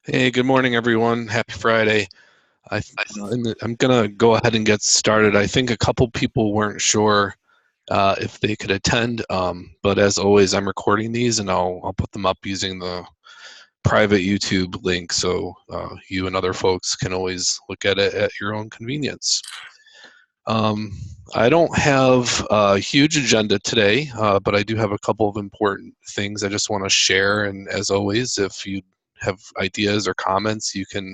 Hey, good morning, everyone. Happy Friday. I'm gonna go ahead and get started. I think a couple people weren't sure if they could attend, but as always, I'm recording these and I'll put them up using the private YouTube link, so you and other folks can always look at it at your own convenience. Um, I don't have a huge agenda today, but I do have a couple of important things I just want to share. And as always, if you have ideas or comments, you can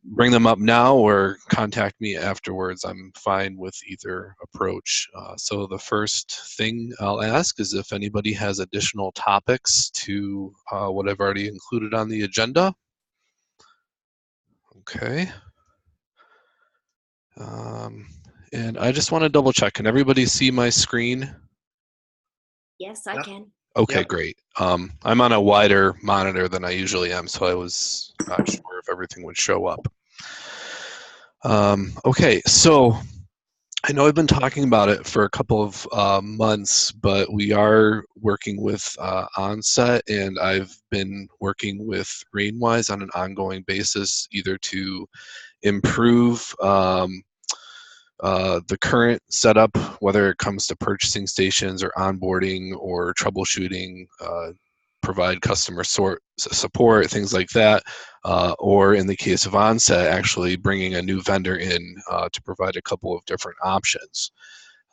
bring them up now or contact me afterwards. I'm fine with either approach. So the first thing I'll ask is if anybody has additional topics to what I've already included on the agenda. Okay. Um, and I just want to double check. Can everybody see my screen? Yes, I can. Okay, Yep. great. I'm on a wider monitor than I usually am, so I was not sure if everything would show up. Okay, so I know I've been talking about it for a couple of months, but we are working with Onset, and I've been working with Rainwise on an ongoing basis, either to improve the current setup, whether it comes to purchasing stations or onboarding or troubleshooting, provide customer support, things like that, or in the case of Onset, actually bringing a new vendor in to provide a couple of different options.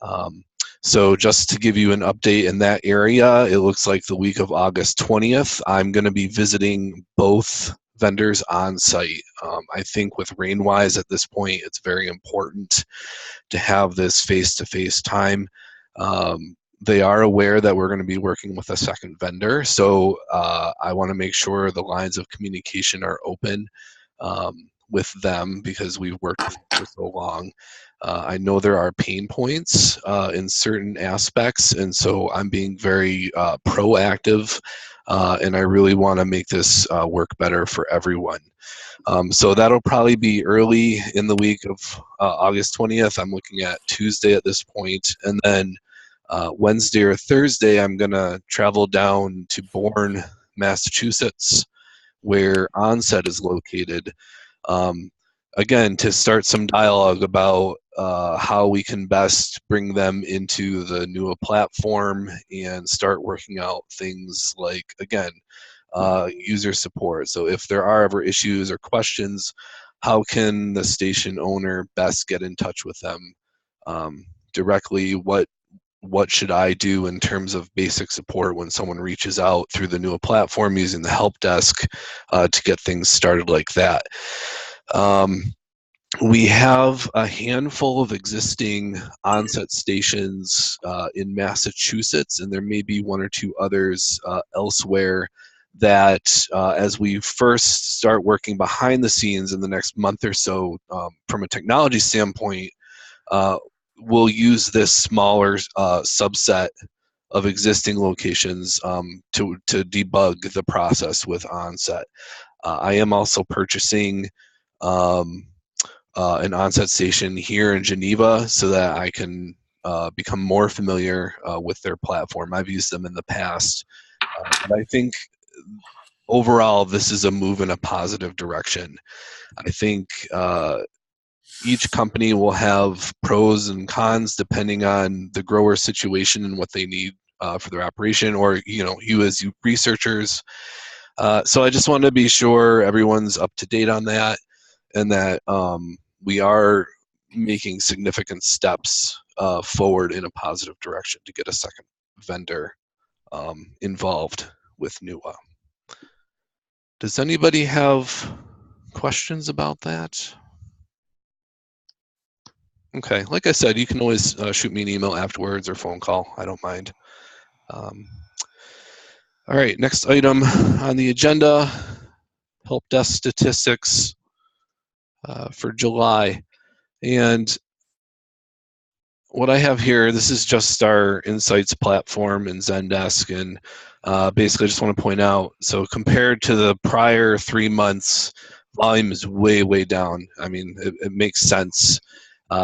Um, so just to give you an update in that area, it looks like the week of August 20th, I'm going to be visiting both vendors on site. I think with Rainwise at this point, it's very important to have this face-to-face time. They are aware that we're going to be working with a second vendor, so I want to make sure the lines of communication are open with them because we've worked with them for so long. I know there are pain points in certain aspects, and so I'm being very proactive, and I really want to make this work better for everyone. So that'll probably be early in the week of August 20th. I'm looking at Tuesday at this point, and then Wednesday or Thursday, I'm going to travel down to Bourne, Massachusetts, where Onset is located. Um, again, to start some dialogue about how we can best bring them into the NEWA platform and start working out things like, again, user support. So if there are ever issues or questions, how can the station owner best get in touch with them directly? What should I do in terms of basic support when someone reaches out through the NEWA platform using the help desk to get things started like that? Um, we have a handful of existing onset stations in Massachusetts, and there may be one or two others elsewhere that as we first start working behind the scenes in the next month or so, from a technology standpoint, uh, we'll use this smaller subset of existing locations to debug the process with onset. I am also purchasing um, an onset station here in Geneva so that I can become more familiar with their platform. I've used them in the past, but I think overall this is a move in a positive direction. I think each company will have pros and cons depending on the grower situation and what they need for their operation, or you as you researchers. So I just want to be sure everyone's up to date on that, and that we are making significant steps forward in a positive direction to get a second vendor involved with NEWA. Does anybody have questions about that? Okay, like I said, you can always shoot me an email afterwards or phone call. I don't mind. All right, next item on the agenda, help desk statistics for July. And what I have here, this is just our Insights platform in Zendesk, and basically I just want to point out, so compared to the prior 3 months, volume is way, way down. I mean, it makes sense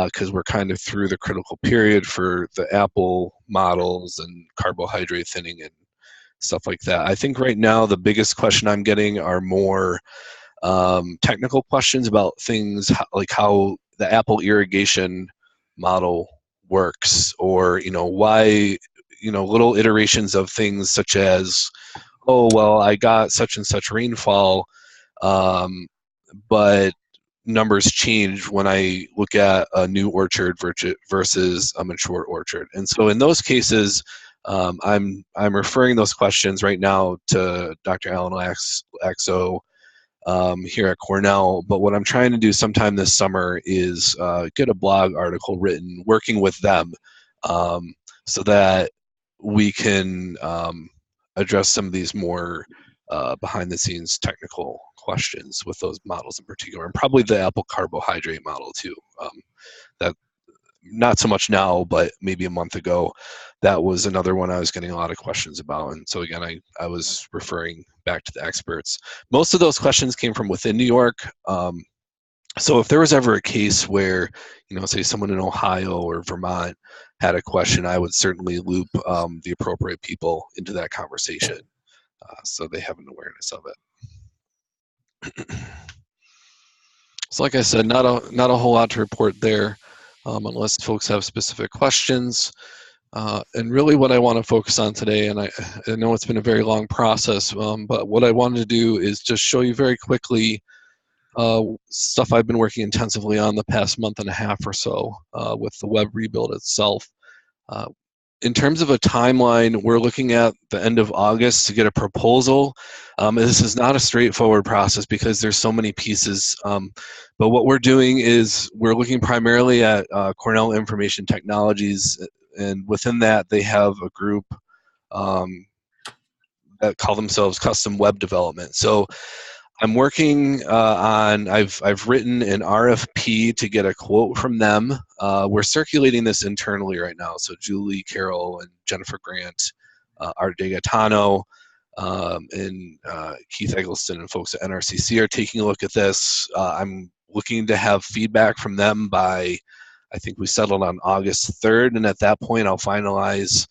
because we're kind of through the critical period for the Apple models and carbohydrate thinning and stuff like that. I think right now the biggest question I'm getting are more technical questions about things like how the Apple irrigation model works, or why little iterations of things such as, oh well, I got such and such rainfall, um, but numbers change when I look at a new orchard versus a mature orchard. And so in those cases, I'm referring those questions right now to Dr. Alan Laxo here at Cornell. But what I'm trying to do sometime this summer is get a blog article written working with them, um, so that we can address some of these more behind the scenes technical questions with those models in particular, and probably the Apple carbohydrate model too. That not so much now, but maybe a month ago, that was another one I was getting a lot of questions about. And so again, I was referring back to the experts. Most of those questions came from within New York. So if there was ever a case where, say someone in Ohio or Vermont had a question, I would certainly loop the appropriate people into that conversation, so they have an awareness of it. So like I said, not a whole lot to report there, unless folks have specific questions. And really what I want to focus on today, and I know it's been a very long process, but what I wanted to do is just show you very quickly stuff I've been working intensively on the past month and a half or so with the web rebuild itself. In terms of a timeline, we're looking at the end of August to get a proposal. This is not a straightforward process because there's so many pieces. But what we're doing is we're looking primarily at Cornell Information Technologies, and within that they have a group that call themselves Custom Web Development. So I'm working on, I've written an RFP to get a quote from them. We're circulating this internally right now. So Julie Carroll and Jennifer Grant, Art DeGaetano, and Keith Eggleston and folks at NRCC are taking a look at this. I'm looking to have feedback from them by, I think we settled on August 3rd, and at that point I'll finalize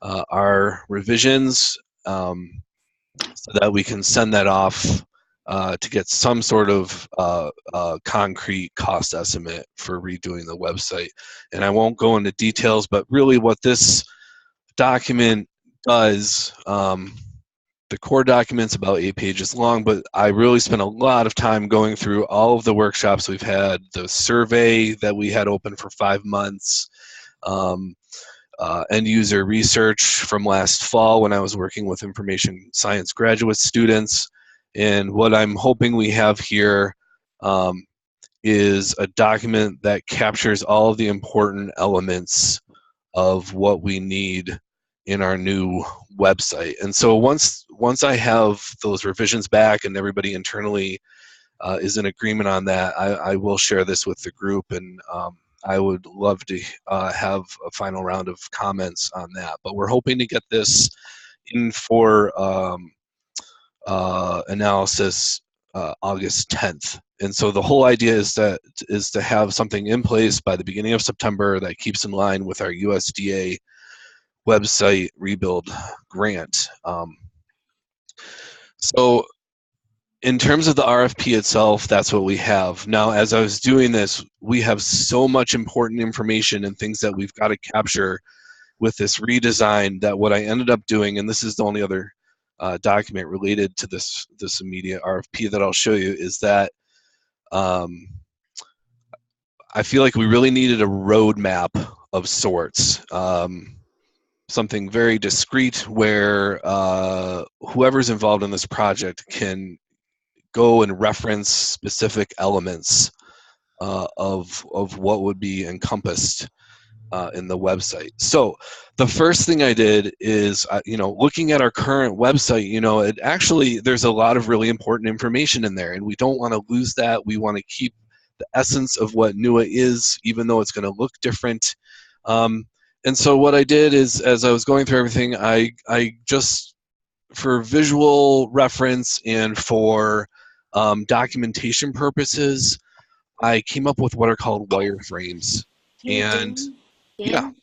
our revisions, so that we can send that off to get some sort of concrete cost estimate for redoing the website. And I won't go into details, but really what this document does, the core document's about 8 pages long, but I really spent a lot of time going through all of the workshops we've had, the survey that we had open for 5 months, end user research from last fall when I was working with information science graduate students. And what I'm hoping we have here is a document that captures all of the important elements of what we need in our new website. And so once I have those revisions back and everybody internally is in agreement on that, I will share this with the group, and I would love to have a final round of comments on that. But we're hoping to get this in for analysis August 10th. And so the whole idea is to have something in place by the beginning of September that keeps in line with our USDA website rebuild grant. So in terms of the RFP itself, that's what we have. Now, as I was doing this, we have so much important information and things that we've got to capture with this redesign that what I ended up doing, and this is the only other document related to this immediate RFP that I'll show you, is that I feel like we really needed a roadmap of sorts. Something very discrete where whoever's involved in this project can go and reference specific elements of what would be encompassed in the website. So the first thing I did is, looking at our current website, it actually, there's a lot of really important information in there, and we don't want to lose that. We want to keep the essence of what NEWA is, even though it's going to look different. And so what I did is, as I was going through everything, I just, for visual reference and for documentation purposes, I came up with what are called wireframes. Hey, And Dan, yeah, Dan,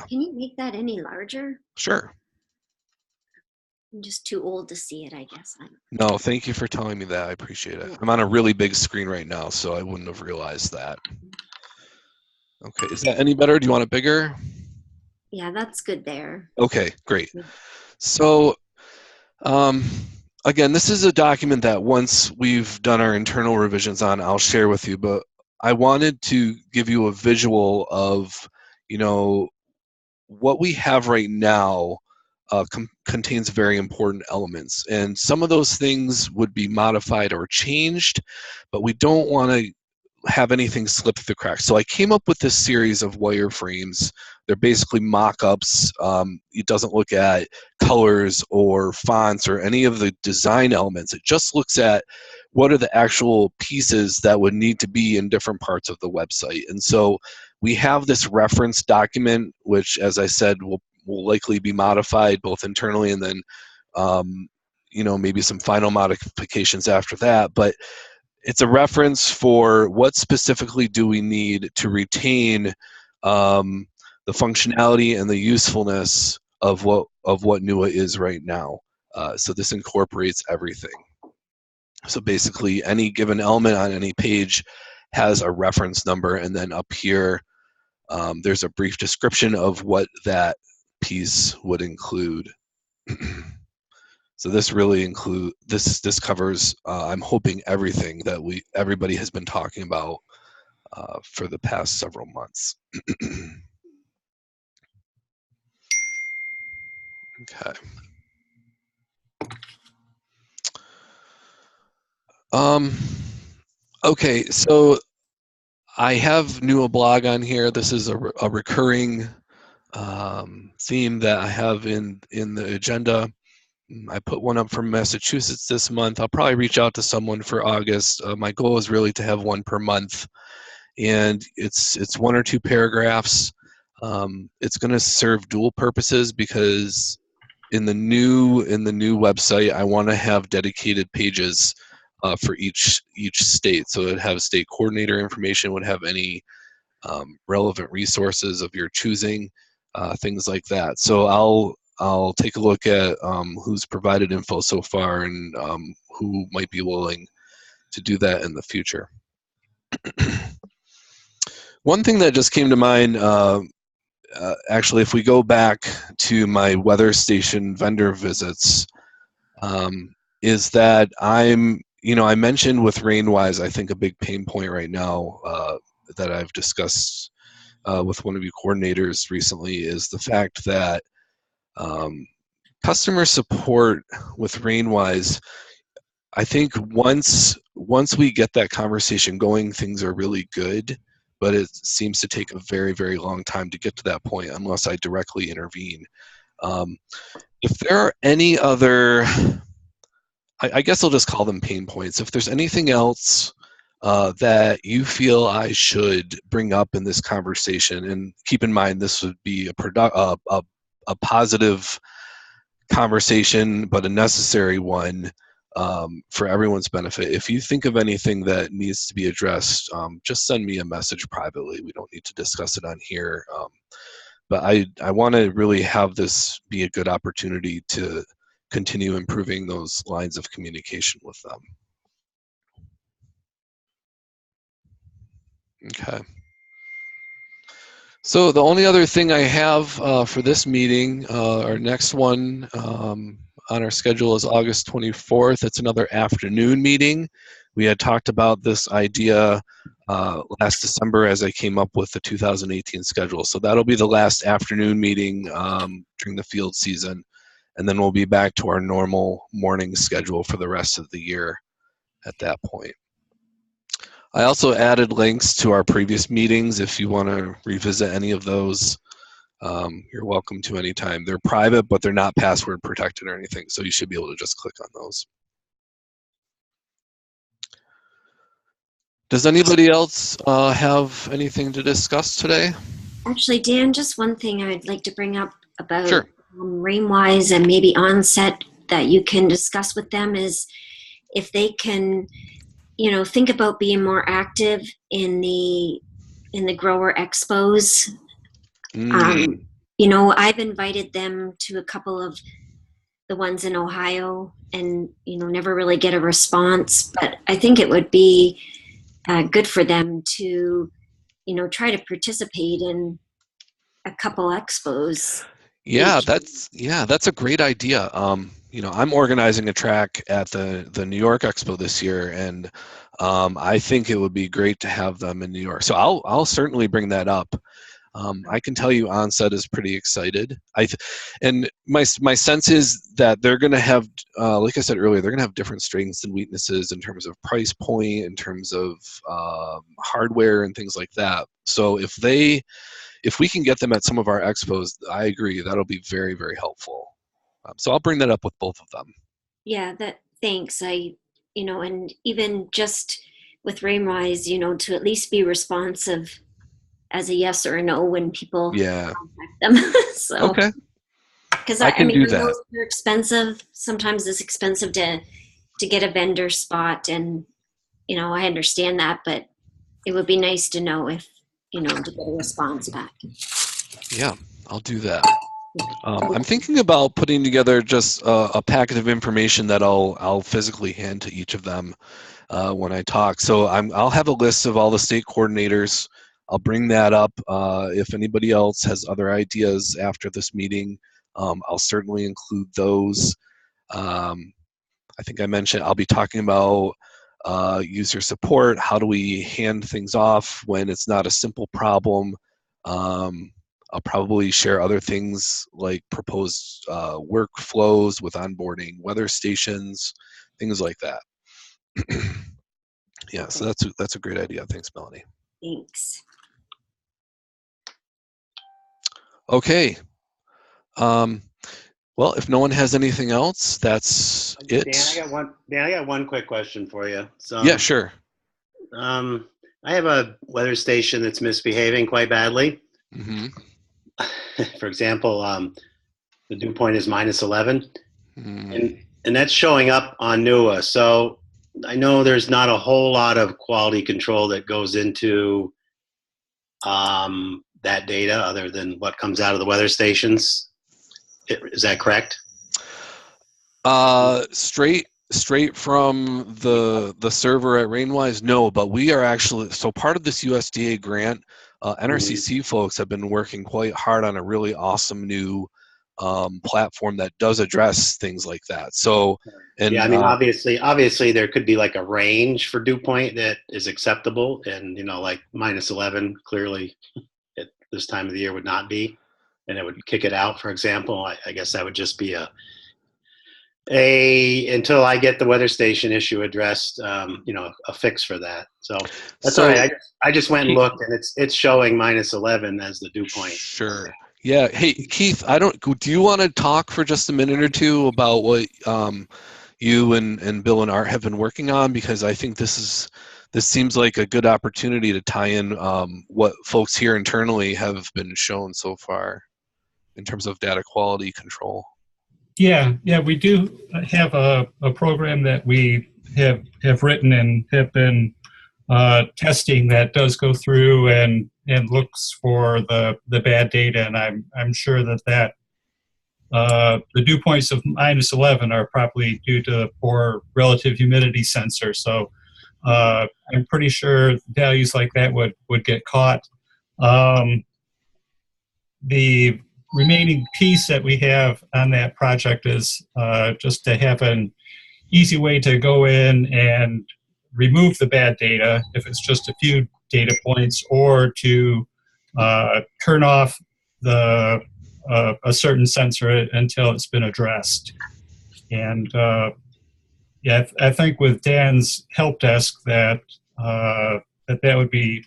can you make that any larger? sure. I'm just too old to see it, I guess. No, thank you for telling me that. I appreciate it. Yeah. I'm on a really big screen right now, so I wouldn't have realized that. Okay, is that any better? Do you want it bigger? Yeah, that's good there. Okay, great. So, um, again, this is a document that once we've done our internal revisions on, I'll share with you, but I wanted to give you a visual of, you know, what we have right now contains very important elements. And some of those things would be modified or changed, but we don't want to have anything slip through the cracks. So I came up with this series of wireframes. They're basically mock-ups. It doesn't look at colors or fonts or any of the design elements. It just looks at what are the actual pieces that would need to be in different parts of the website. And so we have this reference document, which, as I said, will likely be modified both internally and then maybe some final modifications after that. But it's a reference for what specifically do we need to retain the functionality and the usefulness of what NEWA is right now. So this incorporates everything. So basically, any given element on any page has a reference number, and then up here, there's a brief description of what that piece would include. So this really this covers, I'm hoping, everything that everybody has been talking about for the past several months. Okay. Okay, so I have NEWA blog on here. This is a recurring theme that I have in the agenda. I put one up from Massachusetts this month. I'll probably reach out to someone for August. My goal is really to have one per month, and it's 1 or 2 paragraphs. It's going to serve dual purposes because in the new website, I want to have dedicated pages for each state. So it'd have state coordinator information, would have any relevant resources of your choosing, things like that. So I'll take a look at who's provided info so far and who might be willing to do that in the future. One thing that just came to mind, actually, if we go back to my weather station vendor visits, is that I mentioned with RainWise, I think a big pain point right now that I've discussed with one of you coordinators recently is the fact that customer support with RainWise, I think once we get that conversation going, things are really good, but it seems to take a very, very long time to get to that point unless I directly intervene. If there are any other, I guess I'll just call them pain points. If there's anything else that you feel I should bring up in this conversation, and keep in mind this would be a positive conversation, but a necessary one for everyone's benefit. If you think of anything that needs to be addressed, just send me a message privately. We don't need to discuss it on here. But I want to really have this be a good opportunity to continue improving those lines of communication with them. Okay. So the only other thing I have for this meeting, our next one on our schedule is August 24th. It's another afternoon meeting. We had talked about this idea last December as I came up with the 2018 schedule. So that'll be the last afternoon meeting during the field season. And then we'll be back to our normal morning schedule for the rest of the year at that point. I also added links to our previous meetings. If you want to revisit any of those, you're welcome to anytime. They're private, but they're not password protected or anything, so you should be able to just click on those. Does anybody else have anything to discuss today? Actually, Dan, just one thing I'd like to bring up about Sure. RainWise and maybe onset that you can discuss with them is if they can, think about being more active in the grower expos. I've invited them to a couple of the ones in Ohio and, never really get a response. But I think it would be good for them to, try to participate in a couple expos Yeah, each. that's a great idea. I'm organizing a track at the New York Expo this year, and I think it would be great to have them in New York. So I'll certainly bring that up. I can tell you Onset is pretty excited. And my sense is that they're going to have, like I said earlier, they're going to have different strengths and weaknesses in terms of price point, in terms of hardware and things like that. So if we can get them at some of our expos, I agree, that'll be very, very helpful. So I'll bring that up with both of them. Yeah, thanks. And even just with Rainwise, to at least be responsive as a yes or a no when people Yeah. contact them. So, Okay. because I can do I that. know they're expensive. Sometimes it's expensive to get a vendor spot, and I understand that, but it would be nice to know if to get a response back. Yeah, I'll do that. I'm thinking about putting together just a packet of information that I'll physically hand to each of them when I talk. So I'll have a list of all the state coordinators. I'll bring that up. If anybody else has other ideas after this meeting, I'll certainly include those. I think I mentioned I'll be talking about user support. How do we hand things off when it's not a simple problem? I'll probably share other things like proposed workflows with onboarding weather stations, things like that. Yeah, Okay. so that's a great idea. Thanks, Melanie. Thanks. Okay. Well, if no one has anything else, that's it. Dan, I got one quick question for you. So, Yeah, sure. I have a weather station that's misbehaving quite badly. Mm-hmm. For example, the dew point is -11, Mm. and that's showing up on NEWA. So I know there's not a whole lot of quality control that goes into that data other than what comes out of the weather stations. Is that correct? Straight from the server at Rainwise, no, but we are actually, so part of this USDA grant, NRCC folks have been working quite hard on a really awesome new platform that does address things like that. So, and yeah, I mean, obviously there could be like a range for dew point that is acceptable, and like -11 clearly at this time of the year would not be, and it would kick it out. For example, I guess that would just be until I get the weather station issue addressed, a fix for that. So that's all right. I just went and looked, and it's showing -11 as the dew point. Sure. Yeah. Hey, Keith, do you want to talk for just a minute or two about what you and Bill and Art have been working on? Because I think this seems like a good opportunity to tie in what folks here internally have been shown so far in terms of data quality control. Yeah, we do have a program that we have written and have been testing that does go through and looks for the bad data, and I'm sure that the dew points of -11 are probably due to poor relative humidity sensor. So I'm pretty sure values like that would get caught. The remaining piece that we have on that project is just to have an easy way to go in and remove the bad data if it's just a few data points, or to turn off a certain sensor until it's been addressed. And yeah, I think with Dan's help desk that would be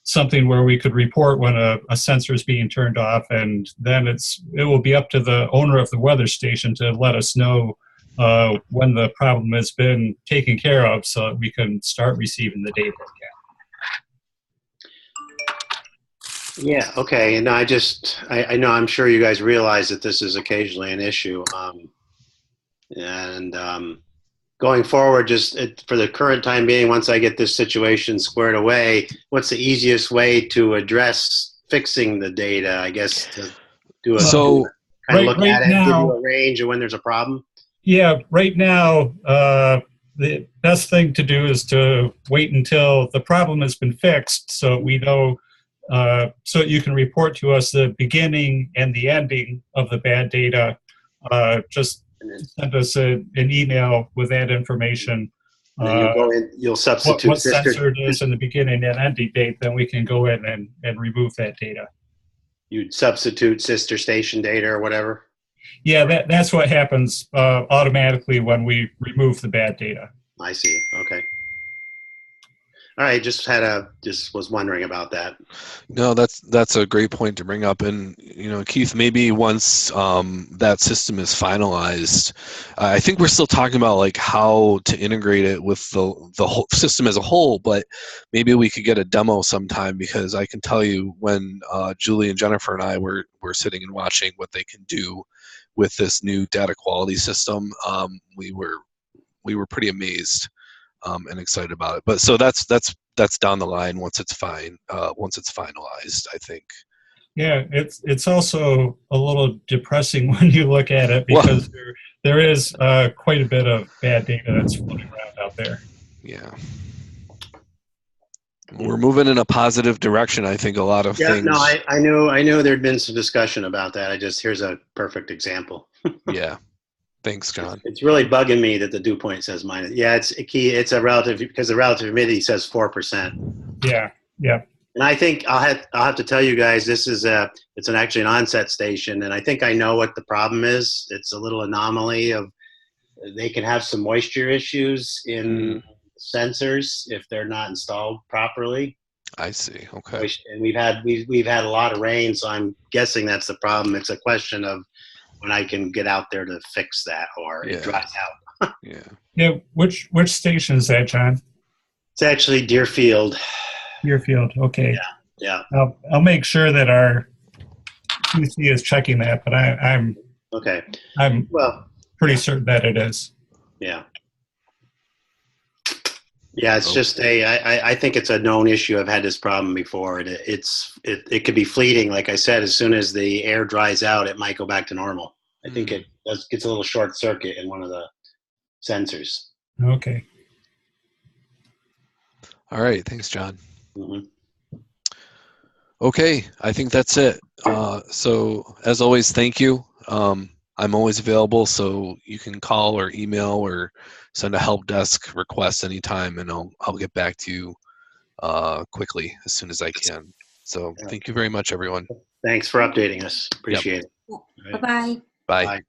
something where we could report when a sensor is being turned off, and then it will be up to the owner of the weather station to let us know when the problem has been taken care of, so that we can start receiving the data again. Yeah. Okay. And I know, I'm sure you guys realize that this is occasionally an issue, and going forward, just for the current time being, once I get this situation squared away, what's the easiest way to address fixing the data? I guess to do it. kind of Right- look at right it, give you now- a range of when there's a problem? Yeah, right now, the best thing to do is to wait until the problem has been fixed, so we know, so you can report to us the beginning and the ending of the bad data. Just send us an email with that information. And then you go in, you'll substitute What sensor it is in the beginning and ending date, then we can go in and remove that data. You'd substitute sister station data or whatever. Yeah, that's what happens automatically when we remove the bad data. I see. Okay. All right. Just was wondering about that. No, that's a great point to bring up. And Keith, maybe once that system is finalized, I think we're still talking about like how to integrate it with the whole system as a whole. But maybe we could get a demo sometime, because I can tell you when Julie and Jennifer and I were sitting and watching what they can do with this new data quality system, we were pretty amazed and excited about it. But so that's down the line once it's finalized, I think. Yeah, it's also a little depressing when you look at it, because there is quite a bit of bad data that's floating around out there. Yeah. We're moving in a positive direction. I think a lot of things. No, I knew there'd been some discussion about that. here's a perfect example. Yeah. Thanks, John. It's really bugging me that the dew point says minus. Yeah, it's a key. It's a relative, because the relative humidity says 4%. Yeah. And I think I'll have to tell you guys, it's actually an onset station, and I think I know what the problem is. It's a little anomaly of, they can have some moisture issues in sensors if they're not installed properly. I see. Okay. And we've had a lot of rain, so I'm guessing that's the problem. It's a question of when I can get out there to fix that, or it dries out. Yeah. Which station is that, John? It's actually Deerfield. Deerfield. Okay. Yeah. I'll make sure that our QC is checking that, but I'm Okay. I'm Well, pretty certain that it is. Yeah. Yeah, it's just I think it's a known issue. I've had this problem before. It could be fleeting. Like I said, as soon as the air dries out, it might go back to normal. I think it gets a little short circuit in one of the sensors. Okay. All right. Thanks, John. Mm-hmm. Okay. I think that's it. So as always, thank you. I'm always available, so you can call or email or send a help desk request anytime, and I'll get back to you quickly as soon as I can. So thank you very much, everyone. Thanks for updating us. Appreciate it. Bye-bye. Bye. Bye.